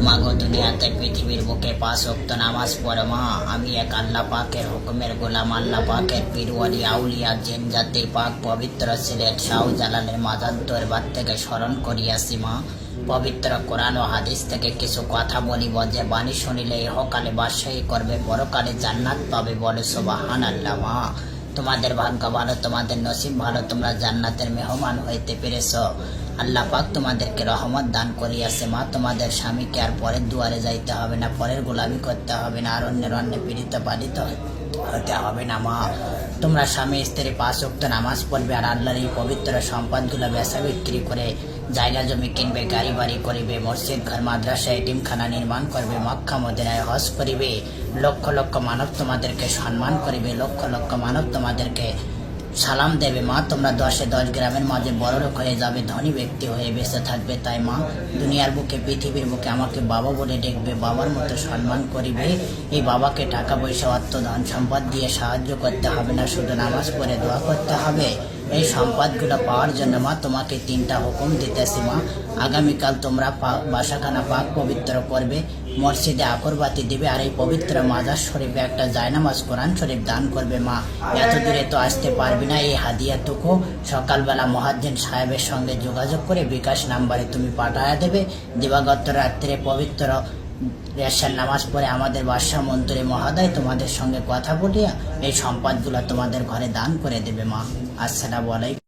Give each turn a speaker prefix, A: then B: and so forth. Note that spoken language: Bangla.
A: মাগো দুনিয়াতে পৃথিবীর বুকে 5 ওয়াক্ত নামাজ পড়ো মা। আমি এক আল্লাহ পাকের হুকুমের গোলাম, আল্লাহ পাকের পীর ওয়ালি আউলিয়া জিন জাতি পাক পবিত্র সিলেট শাহজালালের মাজার দরবার থেকে স্মরণ করিয়াছি মা। পবিত্র কোরআন ও হাদিস থেকে কিছু কথা বলিব, যে বাণী শুনিলে ইহকালে বাদশাহী করবে, পরকালে জান্নাত পাবে। বলে সুবহানাল্লাহ মা। তোমাদের ভাগ্য ভালো, তোমাদের নসিব ভালো, তোমরা জান্নাতের মেহমান হইতে পেরেছ। আল্লাহ পাক তোমাদেরকে রহমত দান করিয়াছে মা। তোমাদের স্বামীকে আর পরের দুয়ারে যাইতে হবে না, পরের গোলামি করতে হবে না, আর অন্যের অন্যে পীড়িত পালিত হতে হবে না মা। তোমরা স্বামী স্ত্রী 5 ওয়াক্ত নামাজ পড়বে, আর আল্লাহর এই পবিত্র সম্পদগুলো বেচা বিক্রি করে জায়গা জমি কিনবে, গাড়ি বাড়ি করিবে, মসজিদ ঘর মাদ্রাসা এতিমখানা নির্মাণ করবে, মক্কা মদিনায় হজ করিবে। লক্ষ লক্ষ মানব তোমাদেরকে সম্মান করিবে, লক্ষ লক্ষ মানব তোমাদেরকে সালাম দেবে মা। তোমরা 10 গ্রামের মাঝে বড়লোক হয়ে যাবে, ধনী ব্যক্তি হয়ে বেঁচে থাকবে। তাই মা, দুনিয়ার বুকে পৃথিবীর বুকে আমাকে বাবা বলে দেখবে, বাবার মতো সম্মান করিবে। এই বাবাকে টাকা পয়সা অর্থ ধন সম্পদ দিয়ে সাহায্য করতে হবে না, শুধু নামাজ পড়ে দোয়া করতে হবে। এই সম্পদগুলো পাওয়ার জন্য মা তোমাকে 3টা হুকুম দিতেছি মা। আগামীকাল তোমরা বাসাখানা পাক পবিত্র করবে, মসজিদে আকরবাতি দিবে, আর এই পবিত্র মাজার শরীফে একটা জায়নামাজ কোরআন শরীফ দান করবে মা। এত দূরে তো আসতে পারবি না, এই হাদিয়াটুকু সকালবেলা মুয়াজ্জিন সাহেবের সঙ্গে যোগাযোগ করে বিকাশ নাম্বারে তুমি পাঠায়া দেবে। দিবাগত রাত্রে পবিত্র রেশার নামাজ পড়ে আমাদের বাদশাহ মন্ত্রী মহোদয় তোমাদের সঙ্গে কথা বলিয়া এই সম্পদগুলো তোমাদের ঘরে দান করে দেবে মা। আসসালামু আলাইকুম।